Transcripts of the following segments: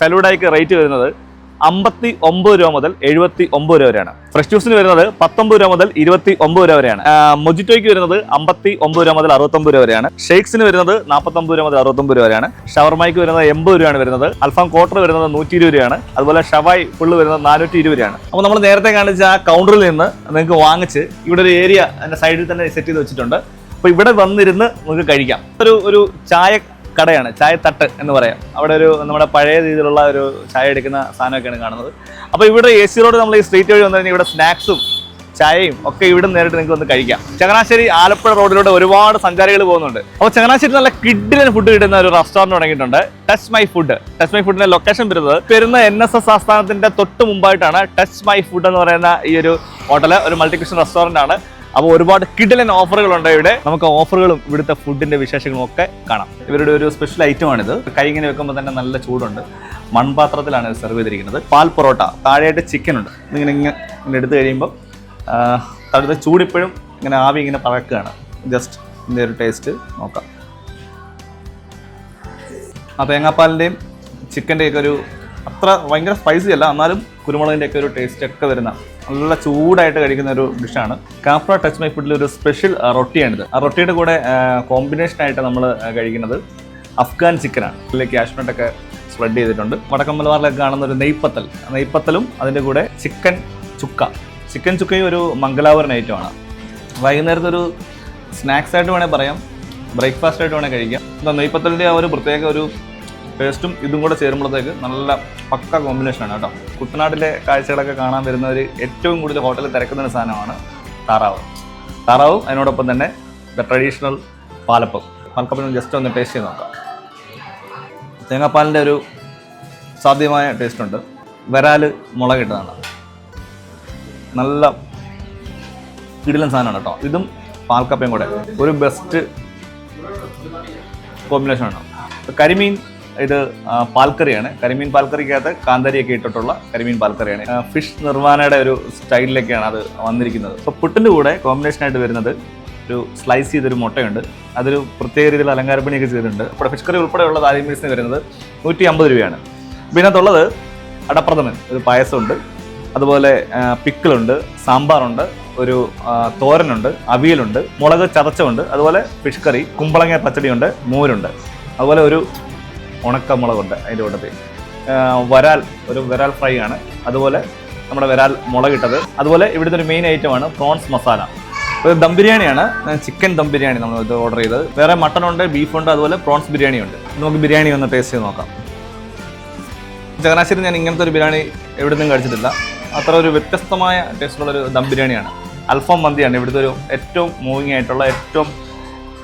ഫെലൂഡയ്ക്ക് rate വരുന്നത് 59 രൂപ മുതൽ 79 രൂപ വരെയാണ്. ഫ്രഷ് ജ്യൂസിന് വരുന്നത് 19 രൂപ മുതൽ 29 രൂപ വരെയാണ്. മൊജിറ്റോയ്ക്ക് വരുന്നത് 59 രൂപ മുതൽ 69 രൂപ വരെയാണ്. ഷേക്സിന് വരുന്നത് 49 രൂപ മുതൽ 69 രൂപ വരെയാണ്. ഷവർമയ്ക്ക് വരുന്നത് 80 രൂപയാണ് വരുന്നത്. അൽഫാം ക്വാർട്ടർ വരുന്നത് 120 രൂപയാണ്. അതുപോലെ ഷവായ് ഫുള്ള് വരുന്നത് 420 രൂപയാണ്. അപ്പോൾ നമ്മൾ നേരത്തെ കാണിച്ച ആ കൗണ്ടറിൽ നിന്ന് നിങ്ങൾക്ക് വാങ്ങിച്ച് ഇവിടെ ഒരു ഏരിയ അതിന്റെ സൈഡിൽ തന്നെ സെറ്റ് ചെയ്ത് വെച്ചിട്ടുണ്ട്. അപ്പോൾ ഇവിടെ വന്നിരുന്ന് നിങ്ങൾക്ക് കഴിക്കാം. ഒരു ചായ കടയാണ്, ചായത്തട്ട് എന്ന് പറയാം. അവിടെ ഒരു നമ്മുടെ പഴയ രീതിയിലുള്ള ഒരു ചായ എടുക്കുന്ന സാധനമൊക്കെയാണ് കാണുന്നത്. അപ്പോൾ ഇവിടെ AC റോഡ് നമ്മൾ ഈ സ്ട്രീറ്റ് വഴി വന്നു കഴിഞ്ഞാൽ ഇവിടെ സ്നാക്സും ചായയും ഒക്കെ ഇവിടെ നേരിട്ട് നിങ്ങൾക്ക് വന്ന് കഴിക്കാം. ചങ്ങനാശ്ശേരി ആലപ്പുഴ റോഡിലൂടെ ഒരുപാട് സഞ്ചാരികൾ പോകുന്നുണ്ട്. അപ്പോൾ ചങ്ങനാശ്ശേരി നല്ല കിഡിലിന് ഫുഡ് കിട്ടുന്ന ഒരു റെസ്റ്റോറൻറ്റ് തുടങ്ങിയിട്ടുണ്ട്, touch my food. Touch my ഫുഡിന്റെ ലൊക്കേഷൻ വരുന്ന NSS ആസ്ഥാനത്തിന്റെ തൊട്ട് മുമ്പായിട്ടാണ് ടച്ച് മൈ ഫുഡ് എന്ന് പറയുന്ന ഈ ഒരു ഹോട്ടൽ. ഒരു മൾട്ടി ക്യൂഷൻ റെസ്റ്റോറന്റ് ആണ്. അപ്പോൾ ഒരുപാട് കിഡിലൻ ഓഫറുകളുണ്ട് ഇവിടെ. നമുക്ക് ഓഫറുകളും ഇവിടുത്തെ ഫുഡിന്റെ വിശേഷങ്ങളും ഒക്കെ കാണാം. ഇവരുടെ ഒരു സ്പെഷ്യൽ ഐറ്റമാണിത്. കൈ ഇങ്ങനെ വെക്കുമ്പോൾ തന്നെ നല്ല ചൂടുണ്ട്. മൺപാത്രത്തിലാണ് ഇത് സെർവ് ചെയ്തിരിക്കുന്നത്. പാൽ പൊറോട്ട, താഴെയായിട്ട് ചിക്കൻ ഉണ്ട്. ഇങ്ങനെ എടുത്തു കഴിയുമ്പോൾ താഴത്തെ ചൂടിപ്പോഴും ഇങ്ങനെ ആവി ഇങ്ങനെ പറക്കുകയാണ്. ജസ്റ്റ് ഇതിൻ്റെ ഒരു ടേസ്റ്റ് നോക്കാം. ആ തേങ്ങാപ്പാലിൻ്റെയും ചിക്കൻ്റെയൊക്കെ ഒരു അത്ര ഭയങ്കര സ്പൈസി അല്ല, എന്നാലും കുരുമുളകിൻ്റെയൊക്കെ ഒരു ടേസ്റ്റ് ഒക്കെ വരുന്ന നല്ല ചൂടായിട്ട് കഴിക്കുന്ന ഒരു ഡിഷാണ്. കാഫ്ര ടച്ച് മൈ ഫുഡിൽ ഒരു സ്പെഷ്യൽ റൊട്ടിയാണിത്. ആ റൊട്ടിയുടെ കൂടെ കോമ്പിനേഷനായിട്ട് നമ്മൾ കഴിക്കുന്നത് അഫ്ഗാൻ ചിക്കനാണ്. ഇതിൽ കാഷ്നട്ടൊക്കെ സ്പ്രെഡ് ചെയ്തിട്ടുണ്ട്. വടക്കൻ മലബാറിലൊക്കെ കാണുന്ന ഒരു നെയ്പ്പത്തലും അതിൻ്റെ കൂടെ ചിക്കൻ ചുക്കയും ഒരു മംഗലാപുരൻ ഐറ്റമാണ്. വൈകുന്നേരത്തെ ഒരു സ്നാക്സ് ആയിട്ട് വേണേൽ പറയാം, ബ്രേക്ക്ഫാസ്റ്റ് ആയിട്ട് വേണേൽ കഴിക്കാം. നെയ്പ്പത്തലിൻ്റെ ആ ഒരു പ്രത്യേക ഒരു ടേസ്റ്റും ഇതും കൂടെ ചേരുമ്പോഴത്തേക്ക് നല്ല പക്ക കോമ്പിനേഷനാണ് കേട്ടോ. കുട്ടനാട്ടിലെ കാഴ്ചകളൊക്കെ കാണാൻ വരുന്നവർ ഏറ്റവും കൂടുതൽ ഹോട്ടലിൽ തിരക്കുന്ന ഒരു സാധനമാണ് താറാവും അതിനോടൊപ്പം തന്നെ ദ ട്രഡീഷണൽ പാലപ്പം ജസ്റ്റ് ഒന്ന് ടേസ്റ്റ് ചെയ്ത് നോക്കാം. തേങ്ങാപ്പാലിൻ്റെ ഒരു സാധ്യമായ ടേസ്റ്റ് ഉണ്ട്. വരാൽ മുളകിട്ടതാണ്, നല്ല കിടിലൻ സാധനമാണ് കേട്ടോ. ഇതും പാൽക്കപ്പയും കൂടെ ഒരു ബെസ്റ്റ് കോമ്പിനേഷനാണ്. കരിമീൻ ഇത് പാൽക്കറിയാണ്. കരിമീൻ പാൽക്കറിക്കകത്ത് കാന്താരിയൊക്കെ ഇട്ടിട്ടുള്ള കരിമീൻ പാൽക്കറിയാണ്. ഫിഷ് നിർവാനയുടെ ഒരു സ്റ്റൈലിലൊക്കെയാണ് അത് വന്നിരിക്കുന്നത്. അപ്പോൾ പുട്ടിൻ്റെ കൂടെ കോമ്പിനേഷനായിട്ട് വരുന്നത് ഒരു സ്ലൈസ് ചെയ്തൊരു മുട്ടയുണ്ട്. അതൊരു പ്രത്യേക രീതിയിൽ അലങ്കാരപ്പണിയൊക്കെ ചെയ്തിട്ടുണ്ട്. ഇപ്പോൾ ഫിഷ് കറി ഉൾപ്പെടെയുള്ള താലി മീൽസിന് വരുന്നത് 150 രൂപയാണ്. ഇതിനകത്തുള്ളത് അടപ്രഥമൻ, ഒരു പായസമുണ്ട്, അതുപോലെ പിക്കിളുണ്ട്, സാമ്പാറുണ്ട്, ഒരു തോരനുണ്ട്, അവിയലുണ്ട്, മുളക് ചതച്ചുണ്ട്, അതുപോലെ ഫിഷ് കറി, കുമ്പളങ്ങ പച്ചടിയുണ്ട്, മോരുണ്ട്, അതുപോലെ ഒരു ഉണക്കമുളകുണ്ട് അതിൻ്റെ കൂട്ടത്തിൽ. വരാൽ ഫ്രൈ ആണ്, അതുപോലെ നമ്മുടെ വരാൽ മുളകിട്ടത്. അതുപോലെ ഇവിടുത്തെ ഒരു മെയിൻ ഐറ്റമാണ് പ്രോൺസ് മസാല. ഒരു ദം ബിരിയാണിയാണ്, ചിക്കൻ ദം ബിരിയാണി നമ്മൾ ഇത് ഓർഡർ ചെയ്തത്. വേറെ മട്ടനുണ്ട്, ബീഫുണ്ട്, അതുപോലെ പ്രോൺസ് ബിരിയാണി ഉണ്ട്. നമുക്ക് ബിരിയാണി ഒന്ന് ടേസ്റ്റ് ചെയ്ത് നോക്കാം. ചങ്ങനാശ്ശേരി ഞാൻ ഇങ്ങനത്തെ ഒരു ബിരിയാണി എവിടെ നിന്നും കഴിച്ചിട്ടില്ല. അത്ര ഒരു വ്യത്യസ്തമായ ടേസ്റ്റുള്ളൊരു ദം ബിരിയാണിയാണ്. അൽഫാം മന്തിയാണ് ഇവിടുത്തെ ഒരു ഏറ്റവും മൂവിങ് ആയിട്ടുള്ള, ഏറ്റവും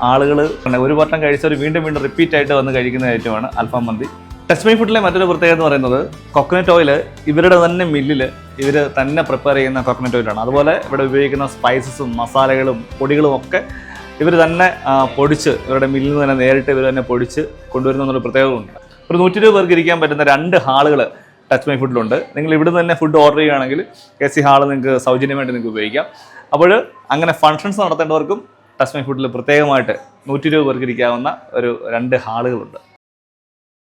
ആളുകൾ ഒരു വട്ടം കഴിച്ചവർ വീണ്ടും റിപ്പീറ്റ് ആയിട്ട് വന്ന് കഴിക്കുന്ന ഐറ്റമാണ് അൽഫാം മന്തി. ടച്ച് മൈ ഫുഡിലെ മറ്റൊരു പ്രത്യേകത എന്ന് പറയുന്നത് കോക്കനട്ട് ഓയിൽ ഇവരുടെ തന്നെ മില്ലിൽ ഇവർ തന്നെ പ്രിപ്പയർ ചെയ്യുന്ന കോക്കനട്ട് ഓയിലാണ്. അതുപോലെ ഇവിടെ ഉപയോഗിക്കുന്ന സ്പൈസസും മസാലകളും പൊടികളും ഒക്കെ ഇവർ തന്നെ പൊടിച്ച് ഇവരുടെ മില്ലിൽ നിന്ന് തന്നെ നേരിട്ട് ഇവർ തന്നെ പൊടിച്ച് കൊണ്ടുവരുന്ന എന്നൊരു പ്രത്യേകതയുണ്ട്. ഒരു 120 പേർക്ക് ഇരിക്കാൻ പറ്റുന്ന 2 ഹാളുകൾ ടച്ച് മൈ ഫുഡിലുണ്ട്. നിങ്ങൾ ഇവിടെ നിന്ന് തന്നെ ഫുഡ് ഓർഡർ ചെയ്യുകയാണെങ്കിൽ AC ഹാൾ നിങ്ങൾക്ക് സൗജന്യമായിട്ട് നിങ്ങൾക്ക് ഉപയോഗിക്കാം. അപ്പോൾ അങ്ങനെ ഫങ്ഷൻസ് നടത്തേണ്ടവർക്കും ടച്ച് മൈ ഫുഡിൽ പ്രത്യേകമായിട്ട് 120 പേർക്ക് ഇരിക്കാവുന്ന ഒരു 2 ഹാളുകളുണ്ട്.